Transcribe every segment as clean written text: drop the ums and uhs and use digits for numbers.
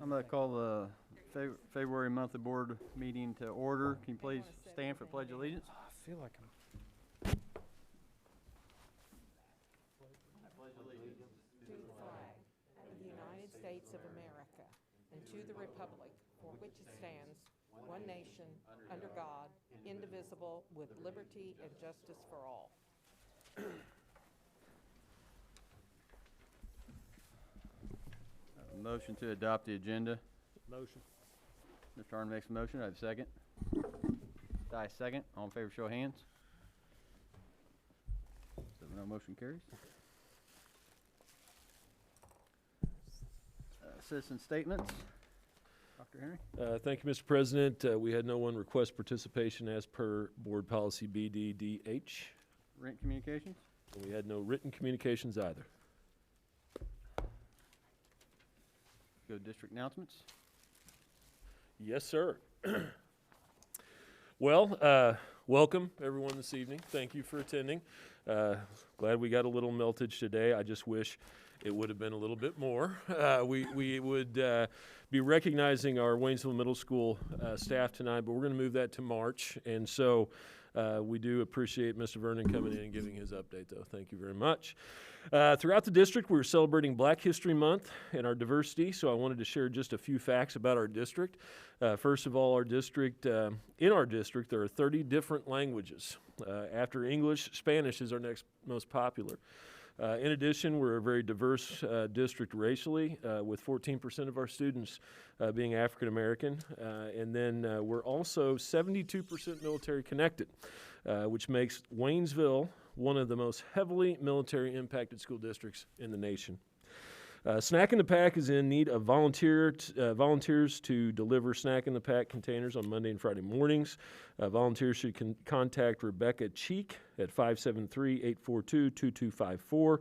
I'm going to call the February monthly board meeting to order. Can you please stand for Pledge of Allegiance? I feel like I'm. To the flag of the United States of America and to the republic for which it stands, one nation, under God, indivisible, with liberty and justice for all. Motion to adopt the agenda. Motion. Mr. Arden makes a motion. I have a second. Di, second. All in favor, show of hands. 7-0, motion carries. Citizen statements. Dr. Henry. Thank you, Mr. President. We had no one request participation as per Board Policy BDDH. Rent communications. We had no written communications either. Go to district announcements. Yes, sir. Well, welcome everyone this evening. Thank you for attending. Glad we got a little meltage today. I just wish it would have been a little bit more. We would be recognizing our Waynesville Middle School staff tonight, but we're going to move that to March. And so we do appreciate Mr. Vernon coming in and giving his update, though. Thank you very much. Throughout the district, we're celebrating Black History Month and our diversity, so I wanted to share just a few facts about our district. First of all, our district, in our district, there are 30 different languages. After English, Spanish is our next most popular. In addition, we're a very diverse district racially, with 14% of our students being African American. And then we're also 72% military connected, which makes Waynesville one of the most heavily military impacted school districts in the nation. Snack in the Pack is in need of volunteers to deliver Snack in the Pack containers on Monday and Friday mornings. Volunteers should contact Rebecca Cheek at 573-842-2254 or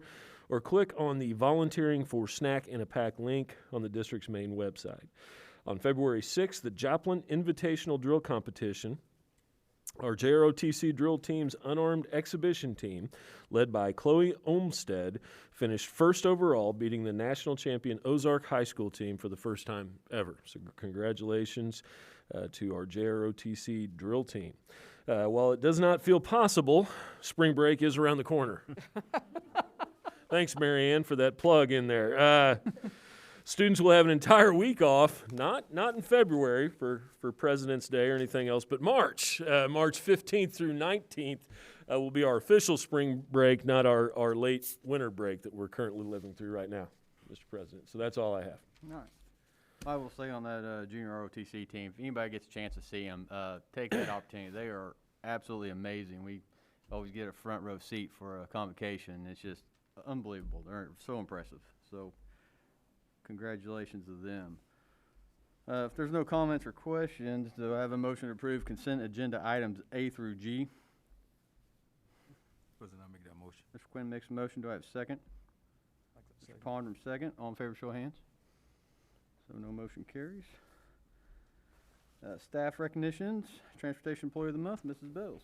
click on the Volunteering for Snack in a Pack link on the district's main website. On February 6th, the Joplin Invitational Drill Competition, our JROTC drill team's unarmed exhibition team, led by Chloe Olmstead, finished first overall, beating the national champion Ozark High School team for the first time ever. So congratulations to our JROTC drill team. While it does not feel possible, spring break is around the corner. Thanks, Marianne, for that plug in there. Students will have an entire week off, not in February for President's Day or anything else, but March 15th through 19th will be our official spring break, not our late winter break that we're currently living through right now, Mr. President. So that's all I have. All right. I will say on that junior ROTC team, if anybody gets a chance to see them, take that opportunity. They are absolutely amazing. We always get a front row seat for a convocation. It's just unbelievable. They're so impressive. So congratulations to them. If there's no comments or questions, do I have a motion to approve consent agenda items A through G? President, I'll make that motion. Mr. Quinn makes a motion. Do I have a second? Mr. Pondrum, second. All in favor, show of hands. So no motion carries. Staff recognitions. Transportation Employee of the Month, Mrs. Bills.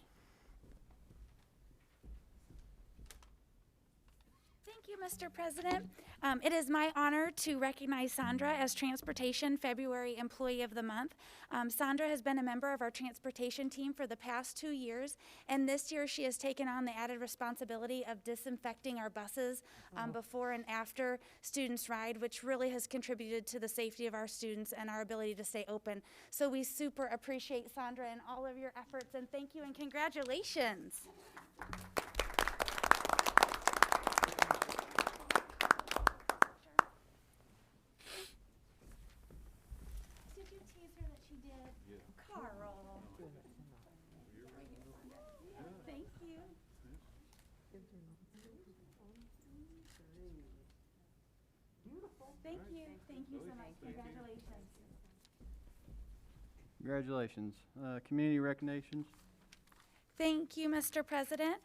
Thank you, Mr. President. It is my honor to recognize Sandra as Transportation February Employee of the Month. Sandra has been a member of our transportation team for the past 2 years, and this year she has taken on the added responsibility of disinfecting our buses before and after students ride, which really has contributed to the safety of our students and our ability to stay open. So we super appreciate Sandra and all of your efforts, and thank you and congratulations. Carl. Thank you. Thank you. Thank you so much. Congratulations. Congratulations. Community recognitions. Thank you, Mr. President.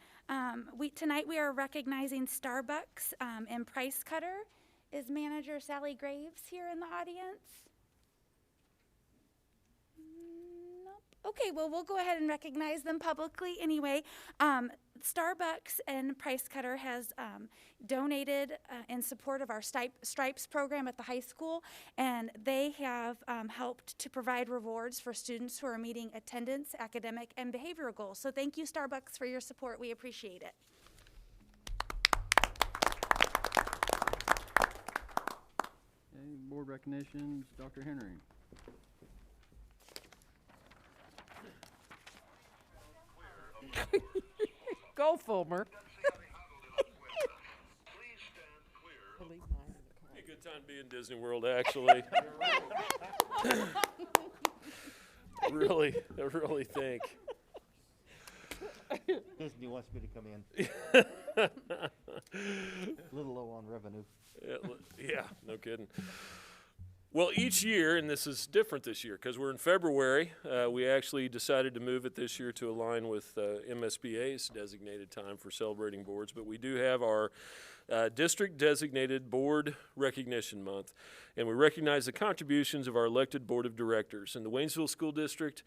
Tonight we are recognizing Starbucks and Price Cutter. Is Manager Sally Graves here in the audience? Okay, well, we'll go ahead and recognize them publicly anyway. Starbucks and Price Cutter has donated in support of our Stripes program at the high school, and they have helped to provide rewards for students who are meeting attendance, academic, and behavioral goals. So thank you, Starbucks, for your support. We appreciate it. Okay, board recognitions, Dr. Henry. Go, Fulmer. I'll leave mine in the car. A good time to be in Disney World, actually. I really think. Disney wants me to come in. A little low on revenue. Yeah, no kidding. Well, each year, and this is different this year because we're in February, we actually decided to move it this year to align with MSBA's designated time for celebrating boards. But we do have our district designated board recognition month, and we recognize the contributions of our elected board of directors. In the Waynesville School District,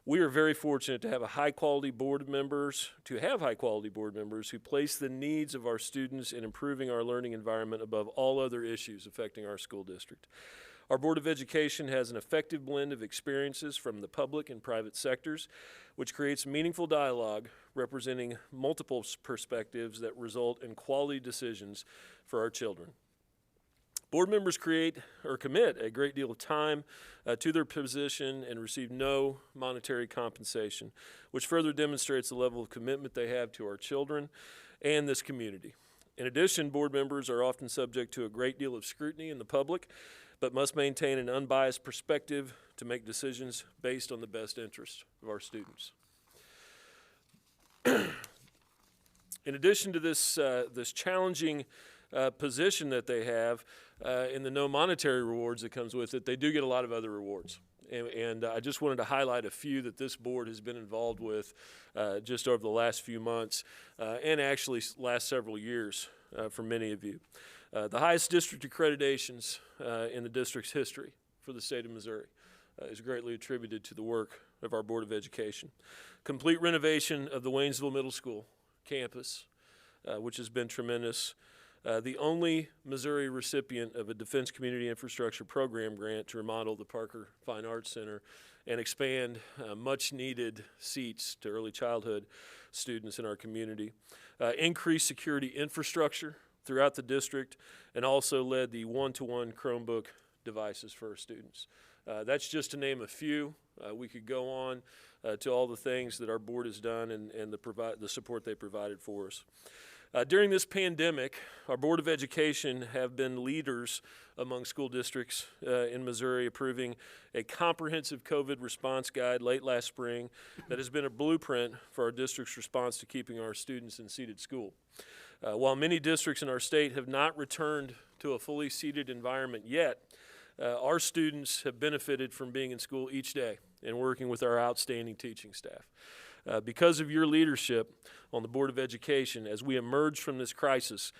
we are very fortunate to have high-quality board members who place the needs of our students in improving our learning environment above all other issues affecting our school district. Our Board of Education has an effective blend of experiences from the public and private sectors, which creates meaningful dialogue representing multiple perspectives that result in quality decisions for our children. Board members commit a great deal of time to their position and receive no monetary compensation, which further demonstrates the level of commitment they have to our children and this community. In addition, board members are often subject to a great deal of scrutiny in the public, but must maintain an unbiased perspective to make decisions based on the best interest of our students. In addition to this challenging position that they have in the no monetary rewards that comes with it, they do get a lot of other rewards. And I just wanted to highlight a few that this board has been involved with just over the last few months and actually last several years for many of you. The highest district accreditations in the district's history for the state of Missouri is greatly attributed to the work of our Board of Education. Complete renovation of the Waynesville Middle School campus, which has been tremendous. The only Missouri recipient of a Defense Community Infrastructure Program grant to remodel the Parker Fine Arts Center and expand much-needed seats to early childhood students in our community. Increased security infrastructure throughout the district, and also led the one-to-one Chromebook devices for our students. That's just to name a few. We could go on to all the things that our board has done and the support they provided for us. During this pandemic, our Board of Education have been leaders among school districts in Missouri, approving a comprehensive COVID response guide late last spring that has been a blueprint for our district's response to keeping our students in seated school. While many districts in our state have not returned to a fully seated environment yet, our students have benefited from being in school each day and working with our outstanding teaching staff. Because of your leadership on the Board of Education, as we emerge from this crisis,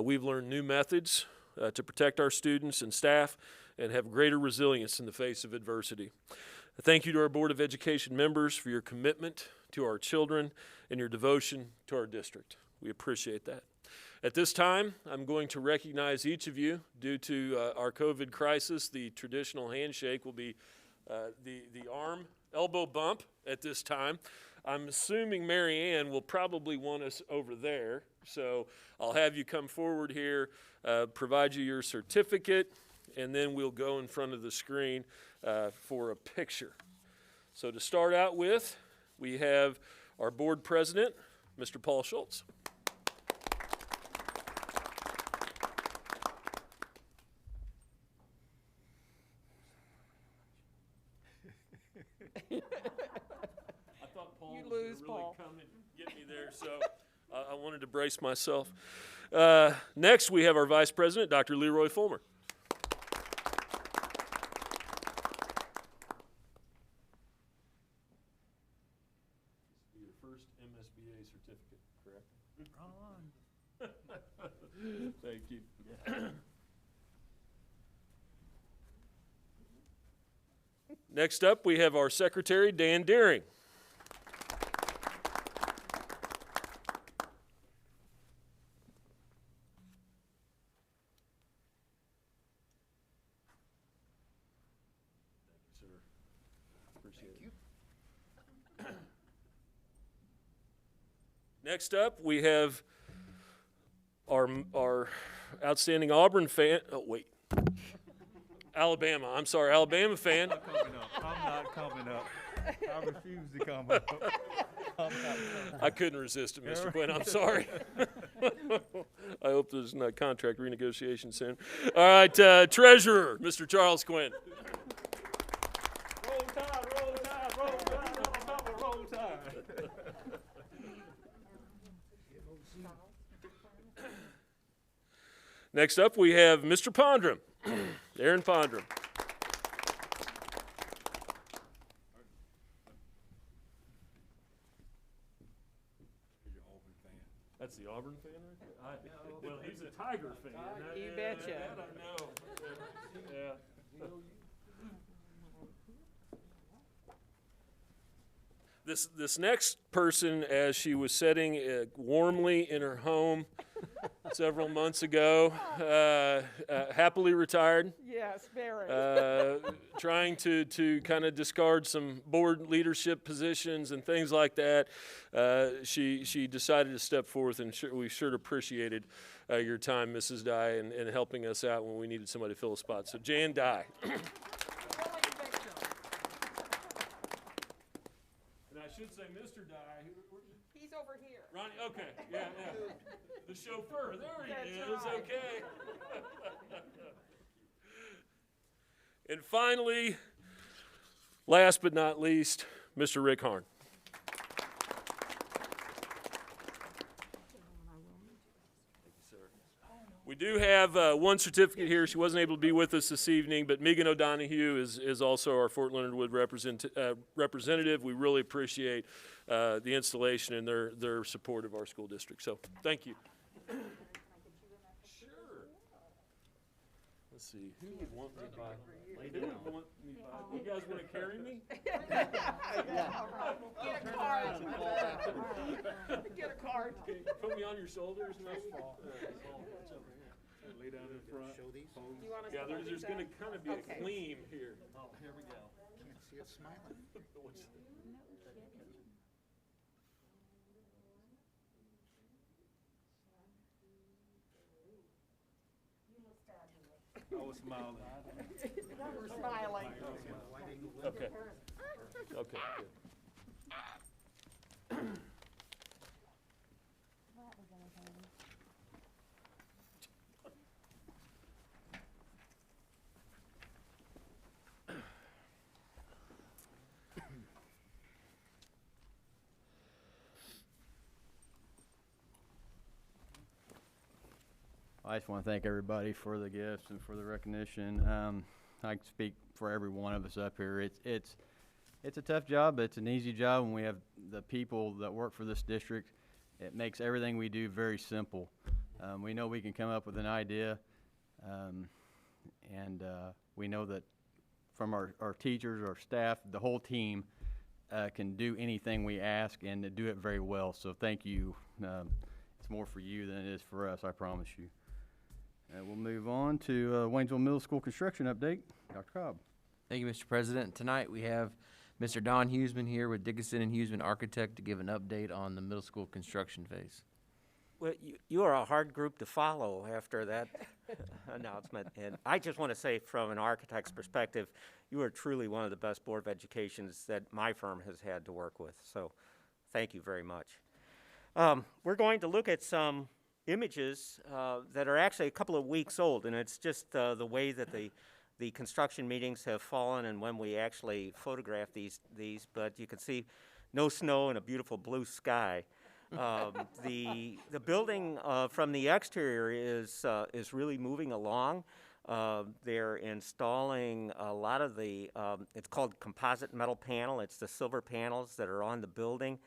we've learned new methods to protect our students and staff and have greater resilience in the face of adversity. Thank you to our Board of Education members for your commitment to our children and your devotion to our district. We appreciate that. At this time, I'm going to recognize each of you. Due to our COVID crisis, the traditional handshake will be the arm elbow bump at this time. I'm assuming Mary Ann will probably want us over there, so I'll have you come forward here, provide you your certificate, and then we'll go in front of the screen for a picture. So to start out with, we have our board president, Mr. Paul Schultz. I thought Paul was going to really come and get me there, so I wanted to brace myself. Next, we have our vice president, Dr. Leroy Fulmer. Your first MSBA certificate, correct? Thank you. Next up, we have our secretary, Dan Deering. Appreciate it. Next up, we have our outstanding Auburn fan. Oh, wait. Alabama. I'm sorry, Alabama fan. Coming up. I'm not coming up. I refuse to come up. I'm not coming. I couldn't resist it, Mr. Quinn. I'm sorry. I hope there's not contract renegotiation soon. All right, treasurer, Mr. Charles Quinn. Roll tide, roll tide, roll tide, roll tide. Next up, we have Mr. Pondrum, Aaron Pondrum. That's the Auburn fan right there? Well, he's a Tiger fan. You betcha. That I know. Yeah. This next person, as she was sitting warmly in her home several months ago, happily retired, Yes, very. trying to kind of discard some board leadership positions and things like that. She decided to step forth, and we sure appreciated your time, Mrs. Dye, and helping us out when we needed somebody to fill a spot. So Jan Dye. And I should say Mr. Dye. He's over here. Ronnie, okay, yeah. The chauffeur, there he That's is, right. okay. And finally, last but not least, Mr. Rick Harn. We do have one certificate here. She wasn't able to be with us this evening, but Megan O'Donohue is also our Fort Leonard Wood representative. We really appreciate the installation and their support of our school district. So thank you. Sure. Let's see. Who would want me by? Who would want me by? You guys want to carry me? Get a card. Get a card. Okay, put me on your shoulders. Lay down in front. Show these? You want us Yeah, to hold there's these going to up? kind of be Okay. a gleam here. Oh, here we go. Can't see it smiling. I was smiling. We're smiling. Okay. Okay, good. I just want to thank everybody for the gifts and for the recognition. I can speak for every one of us up here. It's a tough job, but it's an easy job when we have the people that work for this district. It makes everything we do very simple. We know we can come up with an idea, and we know that from our teachers, our staff, the whole team can do anything we ask and to do it very well. So thank you. It's more for you than it is for us, I promise you. We'll move on to Waynesville Middle School construction update. Dr. Cobb. Thank you, Mr. President. Tonight we have Mr. Don Huseman here with Dickinson and Huseman Architect to give an update on the middle school construction phase. Well, you are a hard group to follow after that announcement. And I just want to say, from an architect's perspective, you are truly one of the best Board of Educations that my firm has had to work with. So thank you very much. We're going to look at some images that are actually a couple of weeks old, and it's just the way that the construction meetings have fallen and when we actually photograph these. But you can see no snow and a beautiful blue sky. The building from the exterior is really moving along. They're installing a lot of the, it's called composite metal panel. It's the silver panels that are on the building.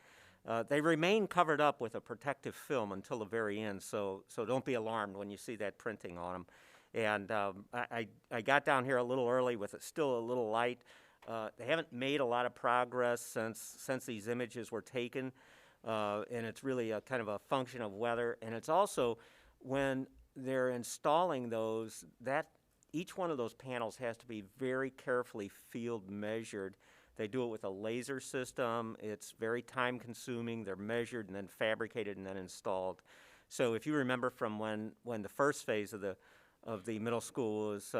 They remain covered up with a protective film until the very end, so don't be alarmed when you see that printing on them. And I got down here a little early with it still a little light. They haven't made a lot of progress since these images were taken, and it's really a kind of a function of weather. And it's also, when they're installing those, that each one of those panels has to be very carefully field measured They do it with a laser system. It's very time consuming. They're measured and then fabricated and then installed. So if you remember from when the first phase of the middle school was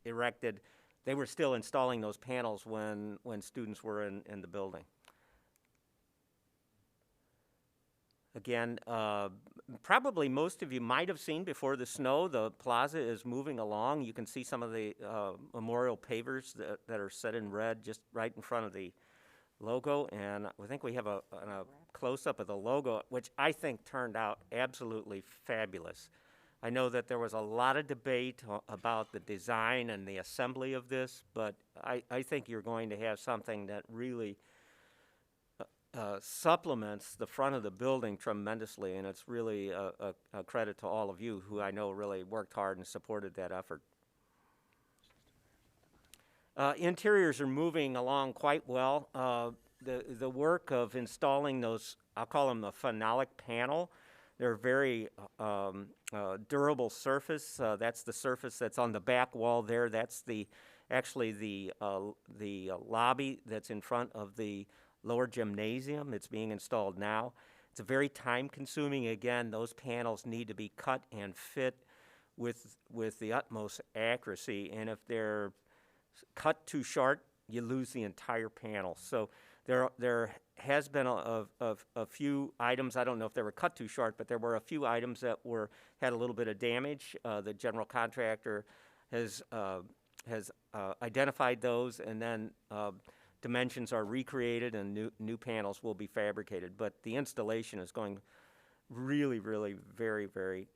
erected, they were still installing those panels when students were in the building. Again, probably most of you might have seen before the snow, the plaza is moving along. You can see some of the memorial pavers that are set in red just right in front of the logo. And I think we have a close-up of the logo, which I think turned out absolutely fabulous. I know that there was a lot of debate about the design and the assembly of this, but I think you're going to have something that really supplements the front of the building tremendously, and it's really a credit to all of you who I know really worked hard and supported that effort. Interiors are moving along quite well. The work of installing those, I'll call them the phenolic panel, they're very durable surface. That's the surface that's on the back wall there. That's actually the lobby that's in front of the lower gymnasium. It's being installed now. It's a very time-consuming. Again, those panels need to be cut and fit with the utmost accuracy. And if they're cut too short, you lose the entire panel. So there has been a few items. I don't know if they were cut too short, but there were a few items that had a little bit of damage. The general contractor has identified those, and then dimensions are recreated and new panels will be fabricated. But the installation is going really, really very, very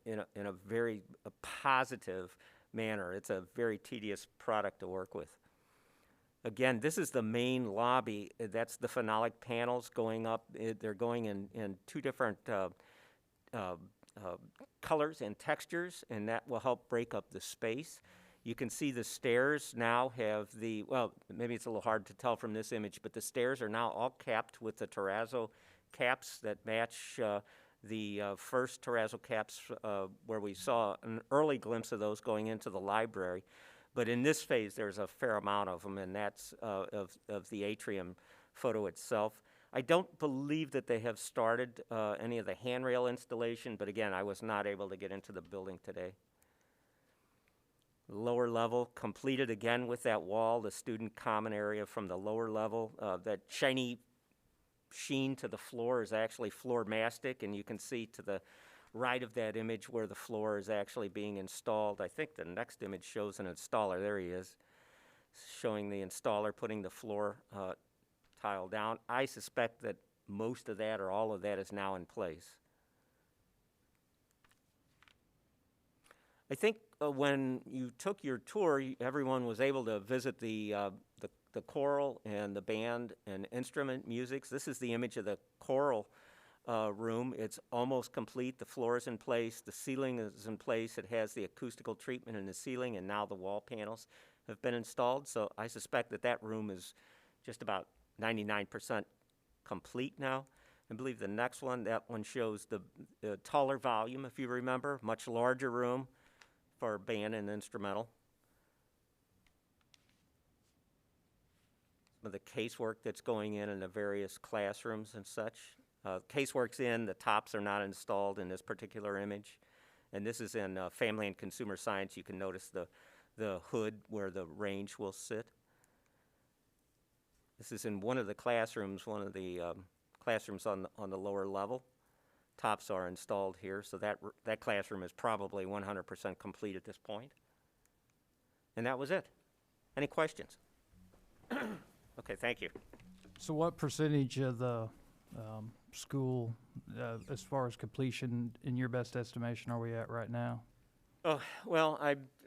in a very positive manner. It's a very tedious product to work with. Again, this is the main lobby. That's the phenolic panels going up. They're going in two different colors and textures, and that will help break up the space. You can see the stairs now have well, maybe it's a little hard to tell from this image, but the stairs are now all capped with the terrazzo caps that match the first terrazzo caps where we saw an early glimpse of those going into the library. But in this phase, there's a fair amount of them, and that's of the atrium photo itself. I don't believe that they have started any of the handrail installation, but again, I was not able to get into the building today. Lower level completed again with that wall, the student common area from the lower level. That shiny sheen to the floor is actually floor mastic, and you can see to the right of that image where the floor is actually being installed. I think the next image shows an installer. There he is, showing the installer putting the floor tile down. I suspect that most of that or all of that is now in place. I think when you took your tour, everyone was able to visit the choral and the band and instrument musics. This is the image of the choral room. It's almost complete. The floor is in place. The ceiling is in place. It has the acoustical treatment in the ceiling, and now the wall panels have been installed. So I suspect that that room is just about 99% complete now. I believe the next one, that one shows the taller volume, if you remember, much larger room for band and instrumental. Some of the casework that's going in the various classrooms and such. Casework's in, the tops are not installed in this particular image. And this is in Family and Consumer Science. You can notice the hood where the range will sit. This is in one of the classrooms, one of the classrooms on the lower level. Tops are installed here, so that classroom is probably 100% complete at this point. And that was it. Any questions? Okay, thank you. So what percentage of the school, as far as completion, in your best estimation, are we at right now? Oh, well,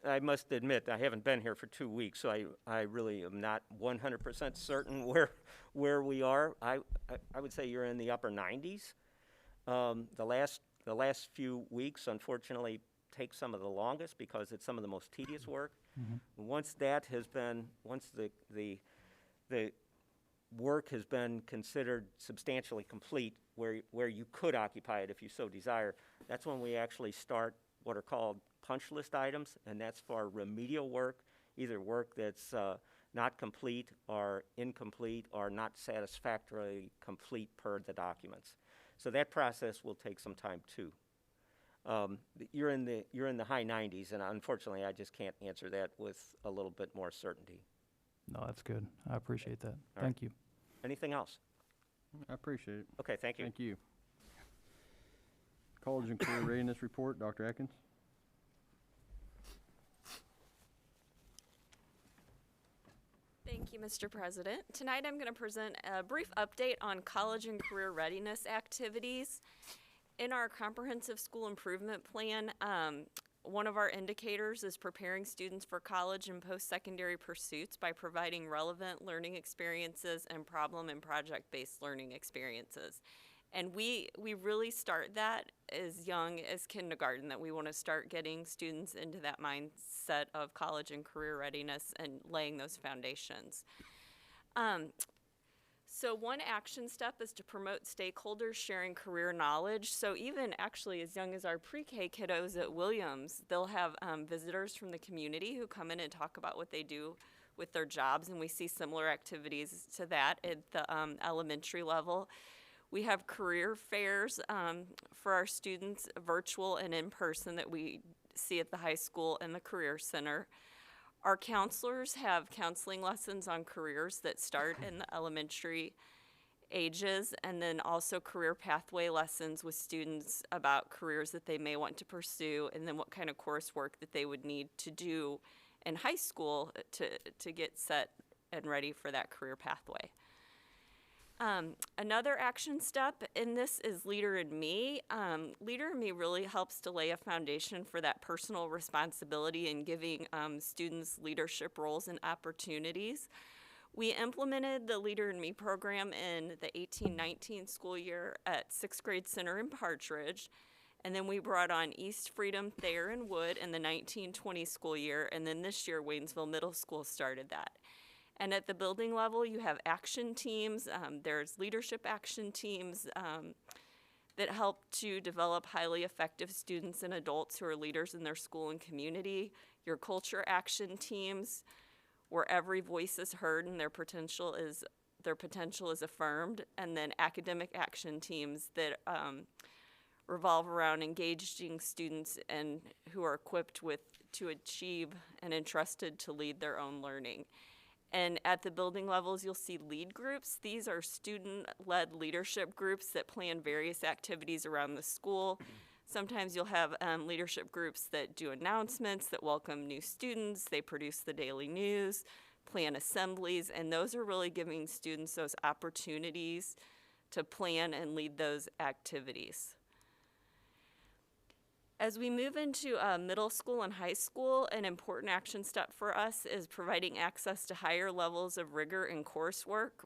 I must admit, I haven't been here for 2 weeks, so I really am not 100% certain where we are. I would say you're in the upper 90s. The last few weeks, unfortunately, take some of the longest because it's some of the most tedious work. Mm-hmm. Once the work has been considered substantially complete, where you could occupy it if you so desire, that's when we actually start what are called punch list items, and that's for remedial work either work that's not complete or incomplete or not satisfactorily complete per the documents. So that process will take some time too. You're in the high 90s, and unfortunately, I just can't answer that with a little bit more certainty. No, that's good. I appreciate that. right. Thank you. Anything else? I appreciate it. Okay, thank you. Thank you. College and Career Readiness Report, Dr. Atkins. Thank you, Mr. President. Tonight I'm going to present a brief update on college and career readiness activities. In our comprehensive school improvement plan, one of our indicators is preparing students for college and post-secondary pursuits by providing relevant learning experiences and problem and project-based learning experiences. And we really start that as young as kindergarten, that we want to start getting students into that mindset of college and career readiness and laying those foundations. So one action step is to promote stakeholders sharing career knowledge. So even actually as young as our pre-K kiddos at Williams, they'll have visitors from the community who come in and talk about what they do with their jobs, and we see similar activities to that at the elementary level. We have career fairs for our students, virtual and in person, that we see at the high school and the Career Center. Our counselors have counseling lessons on careers that start in the elementary ages, and then also career pathway lessons with students about careers that they may want to pursue, and then what kind of coursework that they would need to do in high school to get set and ready for that career pathway. Another action step in this is Leader in Me. Leader in Me really helps to lay a foundation for that personal responsibility and giving students leadership roles and opportunities. We implemented the Leader in Me program in the 18-19 school year at 6th grade center in Partridge, and then we brought on East Freedom, Thayer, and Wood in the 19-20 school year, and then this year Waynesville Middle School started that. And at the building level, you have action teams. There's leadership action teams that help to develop highly effective students and adults who are leaders in their school and community. Your culture action teams, where every voice is heard and their potential is affirmed. And then academic action teams that revolve around engaging students and who are equipped to achieve and entrusted to lead their own learning. And at the building levels, you'll see lead groups. These are student-led leadership groups that plan various activities around the school. Sometimes you'll have leadership groups that do announcements, that welcome new students. They produce the daily news, plan assemblies, and those are really giving students those opportunities to plan and lead those activities. As we move into middle school and high school, an important action step for us is providing access to higher levels of rigor in coursework.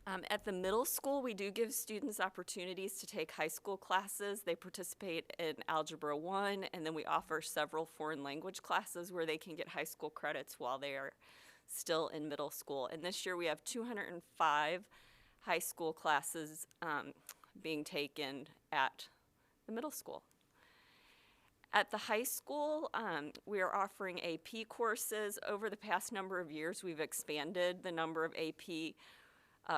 At the middle school, we do give students opportunities to take high school classes. They participate in Algebra 1, and then we offer several foreign language classes where they can get high school credits while they are still in middle school. And this year we have 205 high school classes being taken at the middle school. At the high school, we are offering AP courses. Over the past number of years, we've expanded the number of AP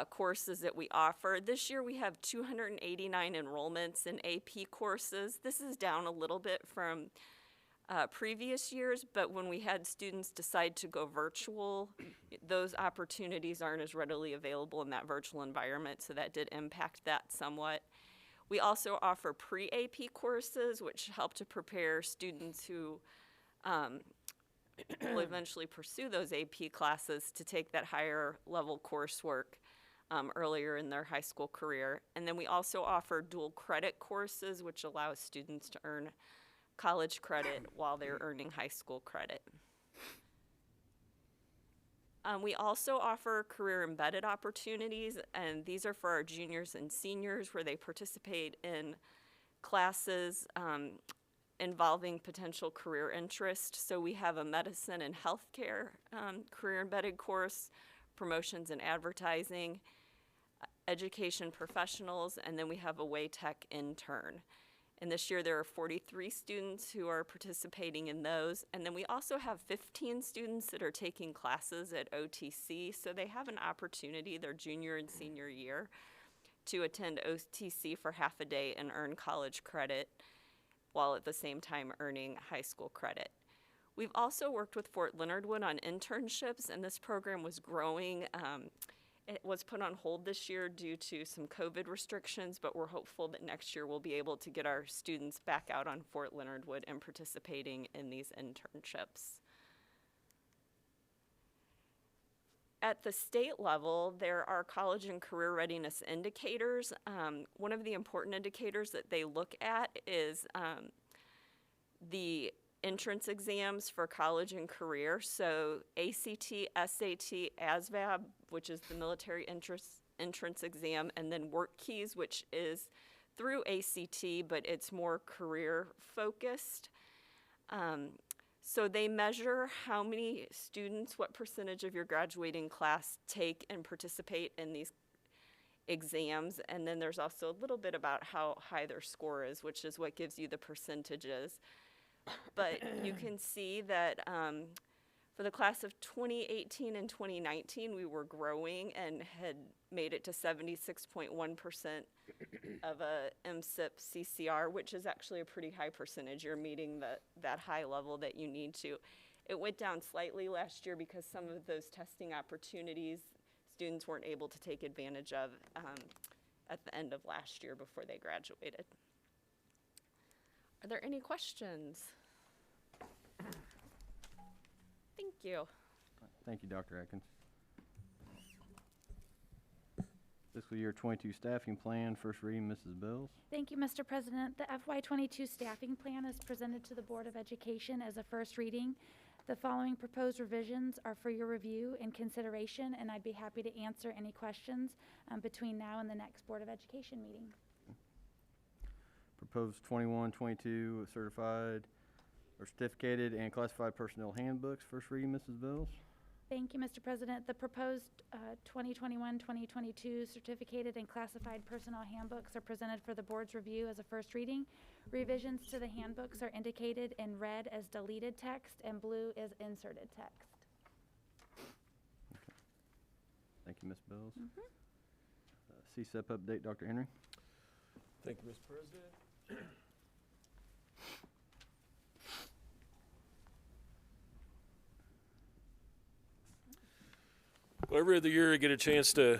courses that we offer. This year, we have 289 enrollments in AP courses. This is down a little bit from previous years, but when we had students decide to go virtual, those opportunities aren't as readily available in that virtual environment, so that did impact that somewhat. We also offer pre-AP courses, which help to prepare students who will eventually pursue those AP classes to take that higher level coursework earlier in their high school career. And then we also offer dual credit courses, which allows students to earn college credit while they're earning high school credit. We also offer career embedded opportunities, and these are for our juniors and seniors where they participate in classes involving potential career interest. So we have a medicine and healthcare career embedded course, promotions and advertising, education professionals, and then we have a Way Tech intern. And this year there are 43 students who are participating in those. And then we also have 15 students that are taking classes at OTC. So they have an opportunity their junior and senior year to attend OTC for half a day and earn college credit while at the same time earning high school credit. We've also worked with Fort Leonard Wood on internships, and this program was growing. It was put on hold this year due to some COVID restrictions, but we're hopeful that next year we'll be able to get our students back out on Fort Leonard Wood and participating in these internships. At the state level, there are college and career readiness indicators. One of the important indicators that they look at is the entrance exams for college and career. So ACT, SAT, ASVAB, which is the military entrance exam, and then Work Keys, which is through ACT, but it's more career focused. So they measure how many students, what percentage of your graduating class take and participate in these exams. And then there's also a little bit about how high their score is, which is what gives you the percentages. But you can see that for the class of 2018 and 2019, we were growing and had made it to 76.1% of a MSIP CCR, which is actually a pretty high percentage. You're meeting that high level that you need to. It went down slightly last year because some of those testing opportunities students weren't able to take advantage of at the end of last year before they graduated. Are there any questions? Thank you. Thank you, Dr. Atkins. Fiscal year 22 staffing plan, first reading, Mrs. Bills. Thank you, Mr. President. The FY22 staffing plan is presented to the Board of Education as a first reading. The following proposed revisions are for your review and consideration, and I'd be happy to answer any questions between now and the next Board of Education meeting. Proposed 21-22 certified or certificated and classified personnel handbooks, first reading, Mrs. Bills. Thank you, Mr. President. The proposed 2021-2022 certificated and classified personnel handbooks are presented for the board's review as a first reading. Revisions to the handbooks are indicated in red as deleted text and blue as inserted text. Okay. Thank you, Ms. Bills. CSEP update, Dr. Henry. Thank you, Mr. President. Well, every other year I get a chance to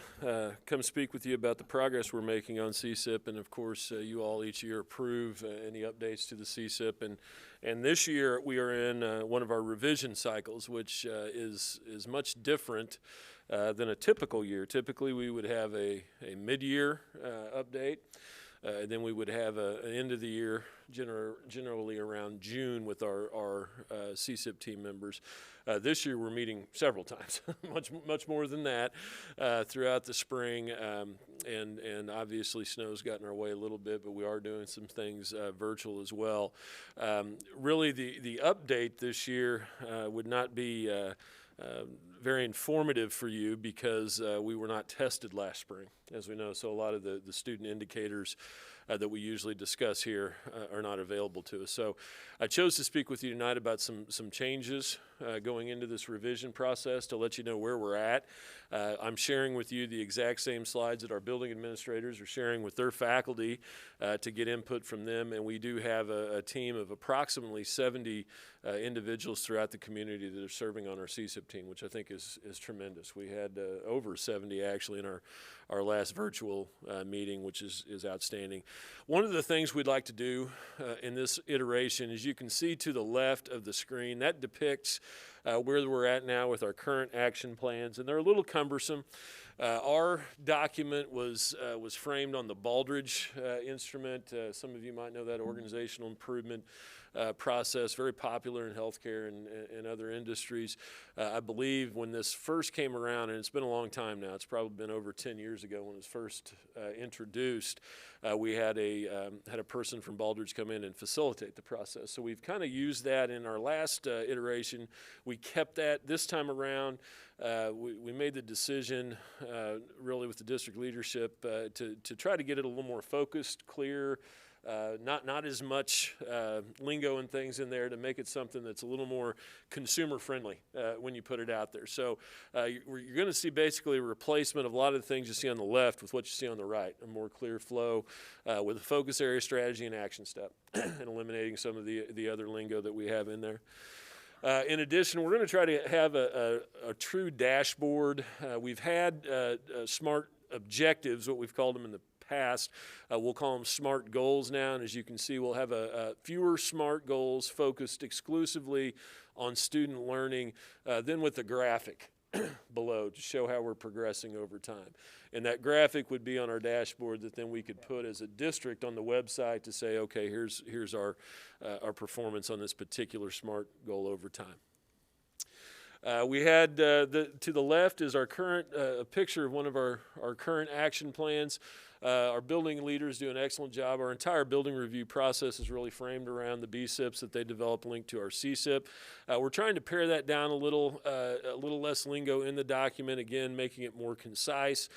come speak with you about the progress we're making on CSIP, and of course you all each year approve any updates to the CSIP, and this year we are in one of our revision cycles, which is much different than a typical year. Typically we would have a mid-year update. Then we would have an end of the year, generally around June, with our CSIP team members. This year we're meeting several times, much more than that, throughout the spring, and obviously snow's gotten in our way a little bit, but we are doing some things virtual as well. Really, the update this year would not be very informative for you because we were not tested last spring, as we know. So a lot of the student indicators that we usually discuss here are not available to us. So I chose to speak with you tonight about some changes going into this revision process to let you know where we're at. I'm sharing with you the exact same slides that our building administrators are sharing with their faculty to get input from them, and we do have a team of approximately 70 individuals throughout the community that are serving on our CSIP team, which I think is tremendous. We had over 70 actually in our last virtual meeting, which is outstanding. One of the things we'd like to do in this iteration, as you can see to the left of the screen, that depicts where we're at now with our current action plans, and they're a little cumbersome. Our document was framed on the Baldrige instrument. Some of you might know that organizational improvement process, very popular in healthcare and other industries. I believe when this first came around, and it's been a long time now, it's probably been over 10 years ago when it was first introduced, we had a person from Baldrige come in and facilitate the process. So we've kind of used that in our last iteration. We kept that this time around. We made the decision really with the district leadership to try to get it a little more focused, clear, not as much lingo and things in there to make it something that's a little more consumer friendly when you put it out there. So you're going to see basically a replacement of a lot of the things you see on the left with what you see on the right, a more clear flow with a focus area, strategy, and action step, and eliminating some of the other lingo that we have in there. In addition, we're going to try to have a true dashboard. We've had SMART objectives, what we've called them in the past. We'll call them SMART goals now, and as you can see, we'll have fewer SMART goals focused exclusively on student learning, then with a graphic below to show how we're progressing over time. And that graphic would be on our dashboard that then we could put as a district on the website to say, okay, here's our performance on this particular SMART goal over time. We had, to the left is our current, a picture of one of our current action plans. Our building leaders do an excellent job. Our entire building review process is really framed around the BSIPs that they develop linked to our CSIP. We're trying to pare that down a little less lingo in the document, again, making it more concise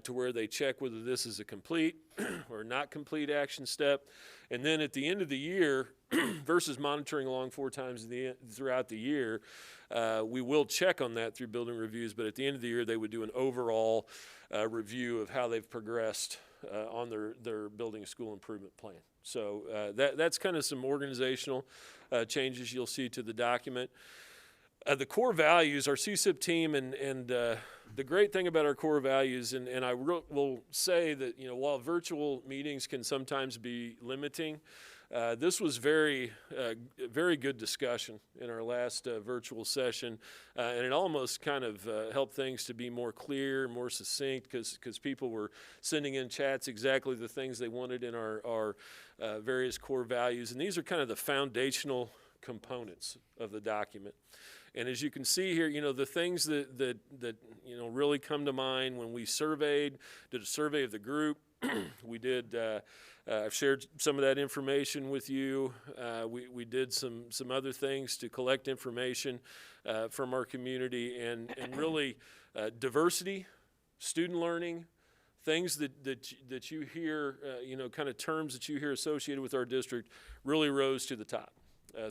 to where they check whether this is a complete or not complete action step. And then at the end of the year, versus monitoring along 4 times throughout the year, we will check on that through building reviews, but at the end of the year, they would do an overall review of how they've progressed on their building school improvement plan. So that's kind of some organizational changes you'll see to the document. The core values, our CSIP team, and the great thing about our core values, and I will say that, while virtual meetings can sometimes be limiting, this was very good discussion in our last virtual session, and it almost kind of helped things to be more clear, more succinct, because people were sending in chats exactly the things they wanted in our various core values, and these are kind of the foundational components of the document. And as you can see here, the things that really come to mind when we did a survey of the group. We did. I've shared some of that information with you. We did some other things to collect information from our community, and really diversity, student learning, things that you hear, kind of terms that you hear associated with our district really rose to the top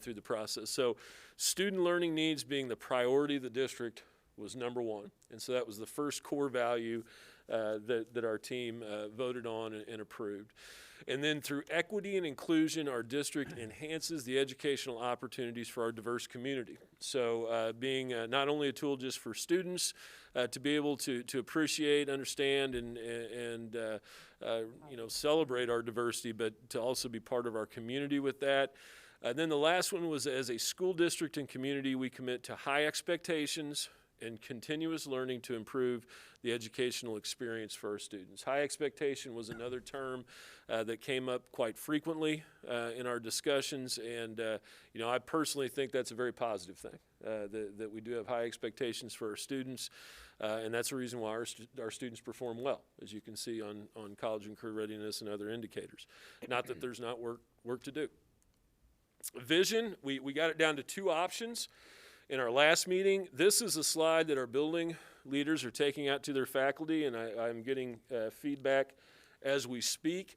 through the process. So student learning needs being the priority of the district was number 1. And so that was the first core value that our team voted on and approved. And then through equity and inclusion, our district enhances the educational opportunities for our diverse community. So being not only a tool just for students to be able to appreciate, understand, and celebrate our diversity, but to also be part of our community with that. Then the last one was, as a school district and community, we commit to high expectations and continuous learning to improve the educational experience for our students. High expectation was another term that came up quite frequently in our discussions, and I personally think that's a very positive thing, that we do have high expectations for our students, and that's the reason why our students perform well, as you can see on college and career readiness and other indicators. Not that there's not work to do. Vision, we got it down to 2 options. In our last meeting, this is a slide that our building leaders are taking out to their faculty, and I'm getting feedback as we speak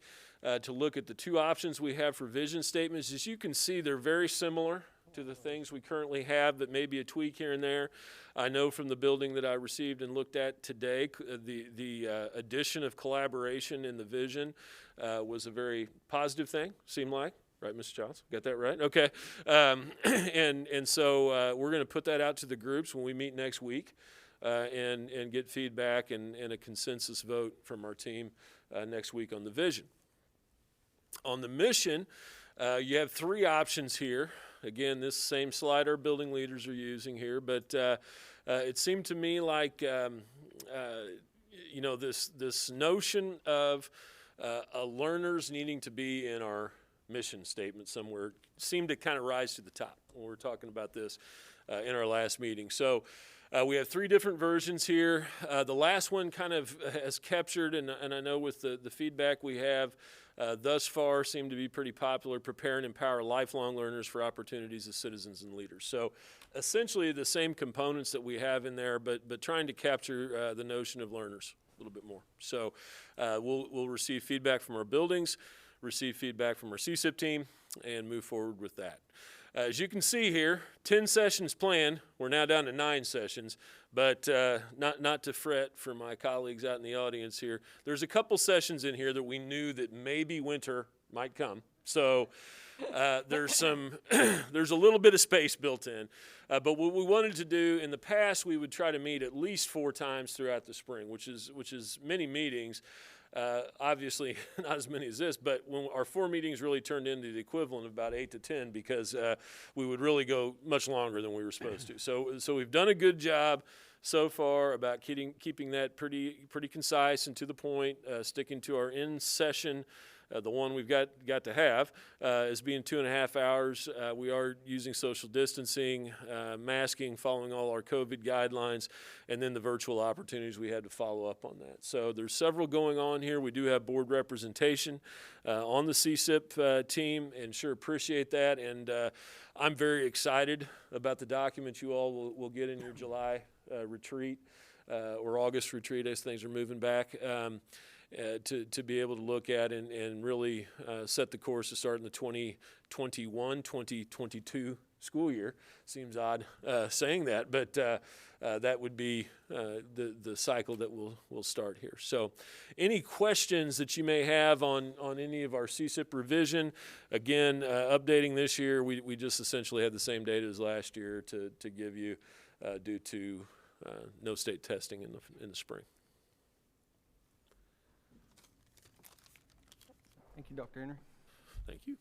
to look at the 2 options we have for vision statements. As you can see, they're very similar to the things we currently have, but maybe a tweak here and there. I know from the building that I received and looked at today, the addition of collaboration in the vision was a very positive thing, seemed like. Right, Mr. Childs? Got that right? Okay. And so we're going to put that out to the groups when we meet next week and get feedback and a consensus vote from our team next week on the vision. On the mission, you have 3 options here. Again, this same slide our building leaders are using here, but it seemed to me like, this notion of learners needing to be in our mission statement somewhere seemed to kind of rise to the top when we were talking about this in our last meeting. So we have 3 different versions here. The last one kind of has captured, and I know with the feedback we have thus far seemed to be pretty popular, prepare and empower lifelong learners for opportunities as citizens and leaders. So essentially the same components that we have in there, but trying to capture the notion of learners a little bit more. So we'll receive feedback from our buildings. receive feedback from our CSIP team, and move forward with that. As you can see here, 10 sessions planned. We're now down to 9 sessions, but not to fret for my colleagues out in the audience here. There's a couple sessions in here that we knew that maybe winter might come. So there's a little bit of space built in. But what we wanted to do in the past, we would try to meet at least 4 times throughout the spring, which is many meetings. Obviously not as many as this, but when our 4 meetings really turned into the equivalent of about 8 to 10 because we would really go much longer than we were supposed to. So we've done a good job so far about keeping that pretty concise and to the point, sticking to our in-session. The one we've got to have is being 2.5 hours. We are using social distancing, masking, following all our COVID guidelines, and then the virtual opportunities we had to follow up on that. So there's several going on here. We do have board representation on the CSIP team, and sure appreciate that. And I'm very excited about the documents you all will get in your July retreat or August retreat as things are moving back. To be able to look at and really set the course to start in the 2021-2022 school year. Seems odd saying that, but that would be the cycle that we'll start here. So any questions that you may have on any of our CSIP revision, again, updating this year, we just essentially had the same data as last year to give you due to no state testing in the spring. Thank you, Dr. Henry. Thank you.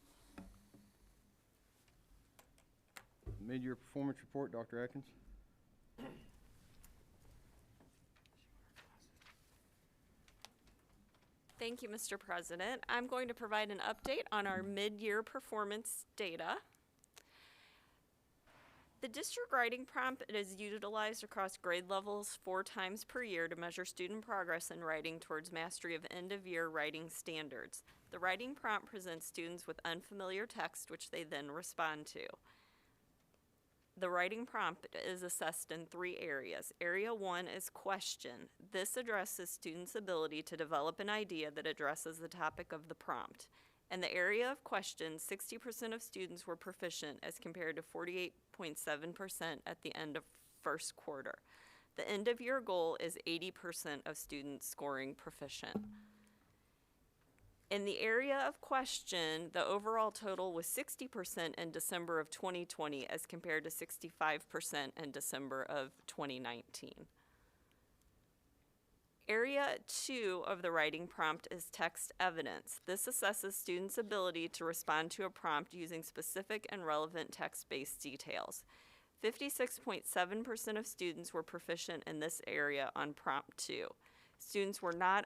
Mid-year performance report, Dr. Atkins. Thank you, Mr. President. I'm going to provide an update on our mid-year performance data. The district writing prompt is utilized across grade levels 4 times per year to measure student progress in writing towards mastery of end-of-year writing standards. The writing prompt presents students with unfamiliar text, which they then respond to. The writing prompt is assessed in 3 areas. Area 1 is question. This addresses students' ability to develop an idea that addresses the topic of the prompt. In the area of question, 60% of students were proficient as compared to 48.7% at the end of first quarter. The end of year goal is 80% of students scoring proficient. In the area of question, the overall total was 60% in December of 2020 as compared to 65% in December of 2019. Area 2 of the writing prompt is text evidence. This assesses students' ability to respond to a prompt using specific and relevant text-based details. 56.7% of students were proficient in this area on prompt 2. Students were not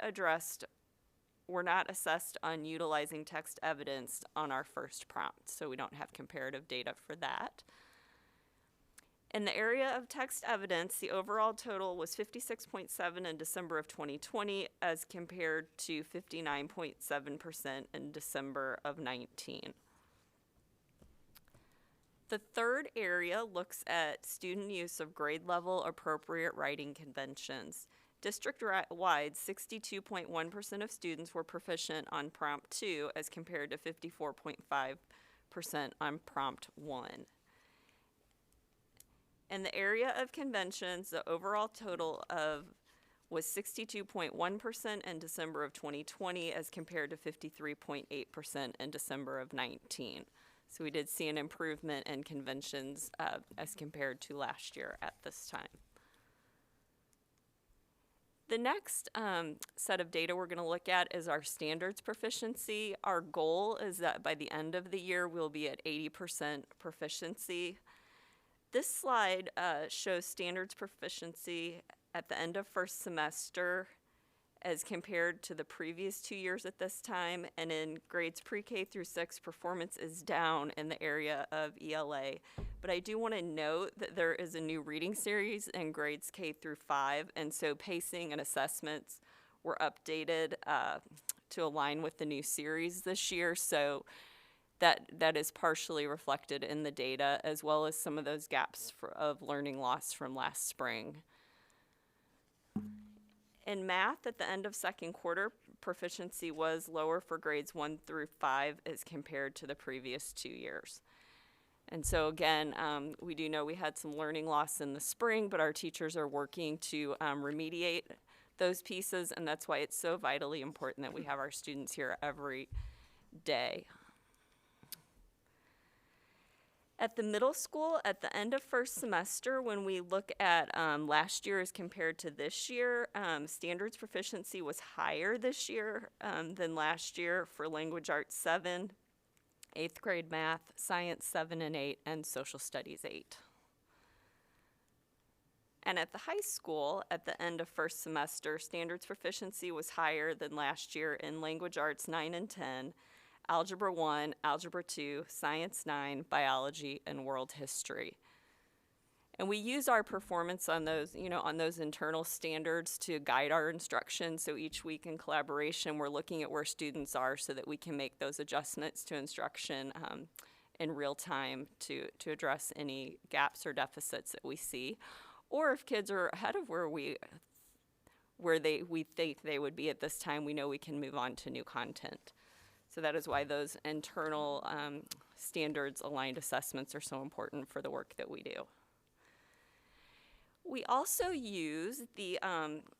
assessed on utilizing text evidence on our first prompt, so we don't have comparative data for that. In the area of text evidence, the overall total was 56.7 in December of 2020 as compared to 59.7% in December of 19. The third area looks at student use of grade level appropriate writing conventions. District-wide, 62.1% of students were proficient on prompt 2 as compared to 54.5% on prompt 1. In the area of conventions, the overall total was 62.1% in December of 2020 as compared to 53.8% in December of 19. So we did see an improvement in conventions as compared to last year at this time. The next set of data we're going to look at is our standards proficiency. Our goal is that by the end of the year, we'll be at 80% proficiency. This slide shows standards proficiency at the end of first semester as compared to the previous 2 years at this time, and in grades pre-K through 6, performance is down in the area of ELA. But I do want to note that there is a new reading series in grades K through 5, and so pacing and assessments were updated to align with the new series this year, so that is partially reflected in the data, as well as some of those gaps of learning loss from last spring. In math, at the end of second quarter, proficiency was lower for grades 1 through 5 as compared to the previous 2 years. And so again, we do know we had some learning loss in the spring, but our teachers are working to remediate those pieces, and that's why it's so vitally important that we have our students here every day. At the middle school, at the end of first semester, when we look at last year as compared to this year, standards proficiency was higher this year than last year for language arts 7, 8th grade math, science 7 and 8, and social studies 8. And at the high school, at the end of first semester, standards proficiency was higher than last year in language arts 9 and 10, Algebra 1, Algebra 2, Science 9, Biology, and World History. And we use our performance on those, on those internal standards to guide our instruction. So each week in collaboration, we're looking at where students are so that we can make those adjustments to instruction in real time to address any gaps or deficits that we see. Or if kids are ahead of where we think they would be at this time, we know we can move on to new content. So that is why those internal standards aligned assessments are so important for the work that we do. We also use the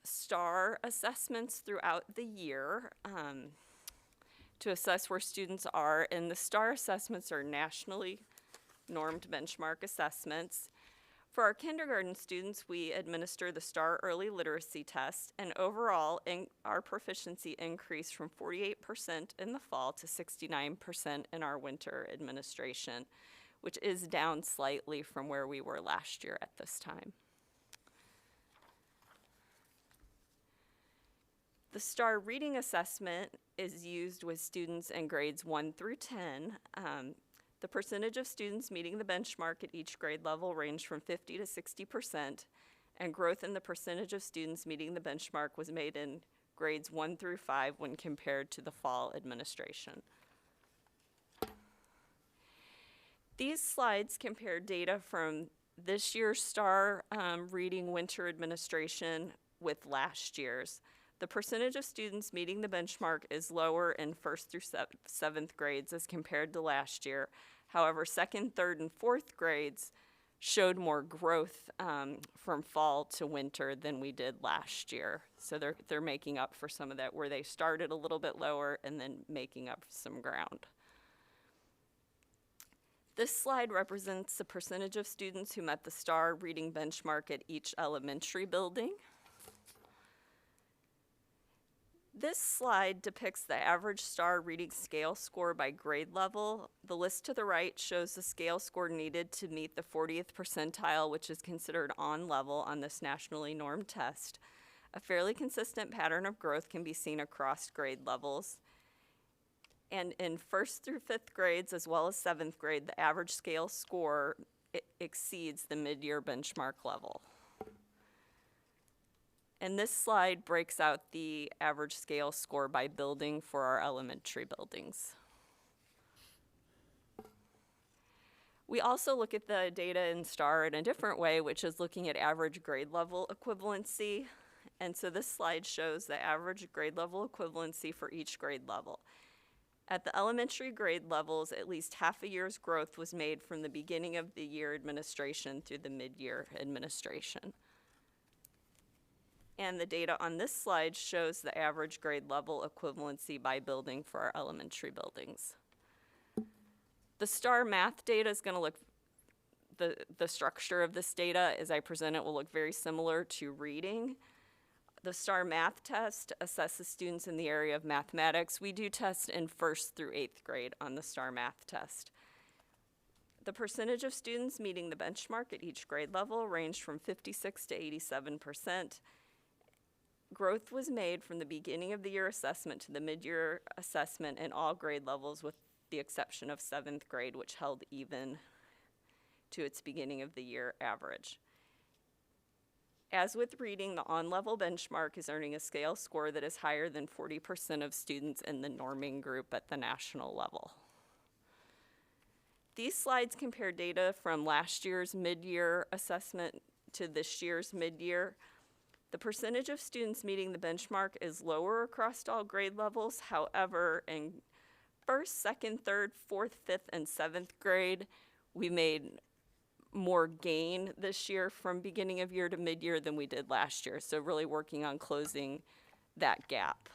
STAR assessments throughout the year to assess where students are, and the STAR assessments are nationally normed benchmark assessments. For our kindergarten students, we administer the STAR Early Literacy Test, and overall, our proficiency increased from 48% in the fall to 69% in our winter administration, which is down slightly from where we were last year at this time. The STAR Reading Assessment is used with students in grades 1 through 10. The percentage of students meeting the benchmark at each grade level ranged from 50 to 60%, and growth in the percentage of students meeting the benchmark was made in grades 1 through 5 when compared to the fall administration. These slides compare data from this year's STAR Reading Winter Administration with last year's. The percentage of students meeting the benchmark is lower in 1st through 7th grades as compared to last year. However, 2nd, 3rd, and 4th grades showed more growth from fall to winter than we did last year. So they're making up for some of that where they started a little bit lower and then making up some ground. This slide represents the percentage of students who met the STAR reading benchmark at each elementary building. This slide depicts the average STAR reading scale score by grade level. The list to the right shows the scale score needed to meet the 40th percentile, which is considered on level on this nationally normed test. A fairly consistent pattern of growth can be seen across grade levels. And in 1st through 5th grades, as well as 7th grade, the average scale score exceeds the mid-year benchmark level. And this slide breaks out the average scale score by building for our elementary buildings. We also look at the data in STAR in a different way, which is looking at average grade level equivalency. And so this slide shows the average grade level equivalency for each grade level. At the elementary grade levels, at least half a year's growth was made from the beginning of the year administration through the mid-year administration. And the data on this slide shows the average grade level equivalency by building for our elementary buildings. The STAR math data is going to look, the structure of this data as I present it will look very similar to reading. The STAR math test assesses students in the area of mathematics. We do test in 1st through 8th grade on the STAR math test. The percentage of students meeting the benchmark at each grade level ranged from 56 to 87%. Growth was made from the beginning of the year assessment to the mid-year assessment in all grade levels with the exception of 7th grade, which held even to its beginning of the year average. As with reading, the on-level benchmark is earning a scale score that is higher than 40% of students in the norming group at the national level. These slides compare data from last year's mid-year assessment to this year's mid-year. The percentage of students meeting the benchmark is lower across all grade levels. However, in first, second, third, fourth, fifth, and seventh grade, we made more gain this year from beginning of year to mid-year than we did last year. So really working on closing that gap.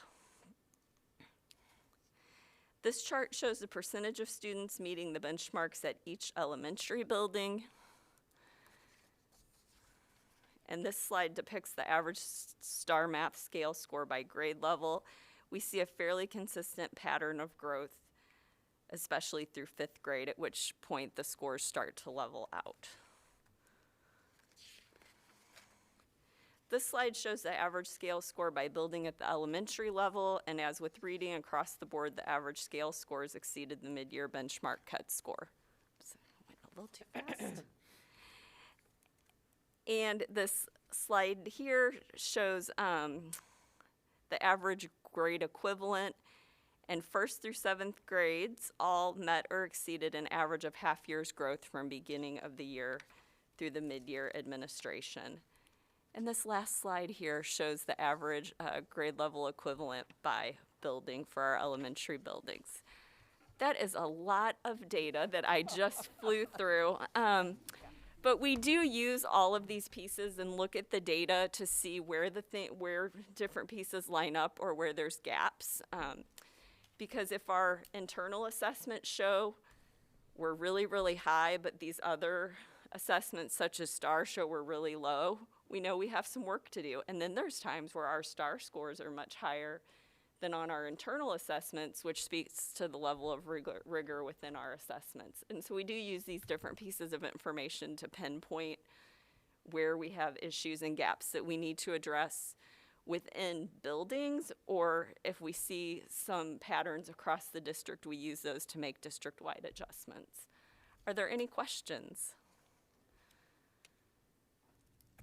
This chart shows the percentage of students meeting the benchmarks at each elementary building. And this slide depicts the average STAR math scale score by grade level. We see a fairly consistent pattern of growth, especially through fifth grade, at which point the scores start to level out. This slide shows the average scale score by building at the elementary level, and as with reading across the board, the average scale scores exceeded the mid-year benchmark cut score. So I went a little too fast. And this slide here shows the average grade equivalent, and first through seventh grades all met or exceeded an average of half year's growth from beginning of the year through the mid-year administration. And this last slide here shows the average grade level equivalent by building for our elementary buildings. That is a lot of data that I just flew through. But we do use all of these pieces and look at the data to see where where different pieces line up or where there's gaps. Because if our internal assessments show we're really, really high, but these other assessments such as STAR show we're really low, we know we have some work to do. And then there's times where our STAR scores are much higher than on our internal assessments, which speaks to the level of rigor within our assessments. And so we do use these different pieces of information to pinpoint where we have issues and gaps that we need to address within buildings, or if we see some patterns across the district, we use those to make district-wide adjustments. Are there any questions?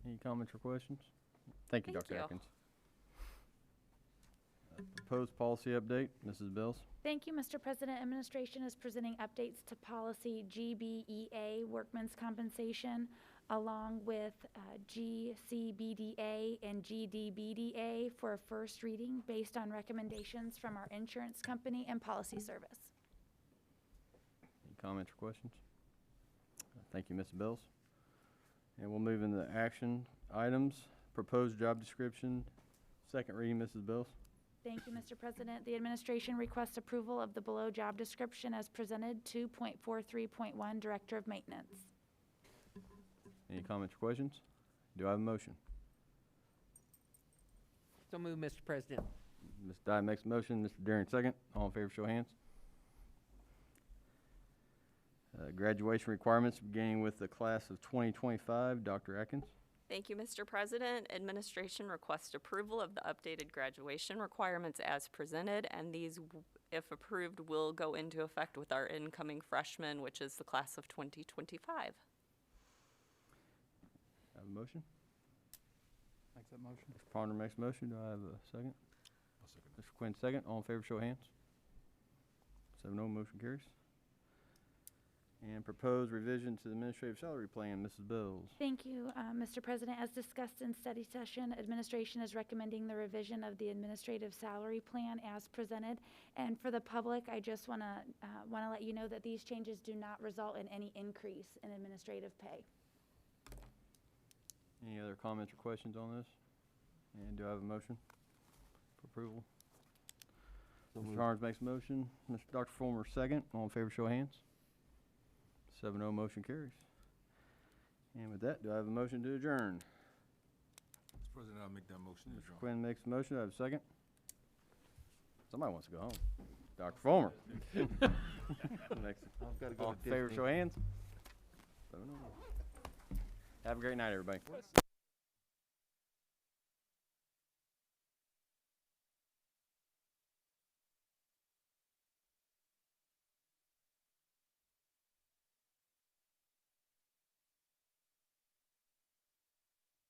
Any comments or questions? Thank you, Thank Dr. you. Atkins. Proposed policy update, Mrs. Bills. Thank you, Mr. President. Administration is presenting updates to policy GBEA, workman's compensation, along with GCBDA and GDBDA for a first reading based on recommendations from our insurance company and policy service. Any comments or questions? Thank you, Mrs. Bills. And we'll move into action items. Proposed job description, second reading, Mrs. Bills. Thank you, Mr. President. The administration requests approval of the below job description as presented, 2.43.1, Director of Maintenance. Any comments or questions? Do I have a motion? So move, Mr. President. Ms. Dye makes a motion, Mr. Darren second. All in favor, show of hands. Graduation requirements beginning with the class of 2025. Dr. Atkins. Thank you, Mr. President. Administration requests approval of the updated graduation requirements as presented, and these, if approved, will go into effect with our incoming freshmen, which is the class of 2025. Have a motion? Make that motion. Mr. Ponder makes a motion. Do I have a second? I'll second. Mr. Quinn second. All in favor, show of hands. 7-0, motion carries. And proposed revision to the administrative salary plan, Mrs. Bills. Thank you, Mr. President. As discussed in study session, administration is recommending the revision of the administrative salary plan as presented. And for the public, I just want to let you know that these changes do not result in any increase in administrative pay. Any other comments or questions on this? And do I have a motion for approval? Mr. Harns makes a motion. Dr. Fulmer second. All in favor, show of hands. 7-0, motion carries. And with that, do I have a motion to adjourn? Mr. President, I'll make that motion to adjourn. Quinn makes a motion. Do I have a second? Somebody wants to go home. Dr. Fulmer. Next. I've got to go All to in favor, Disney. show of hands. 7-0. Have a great night, everybody.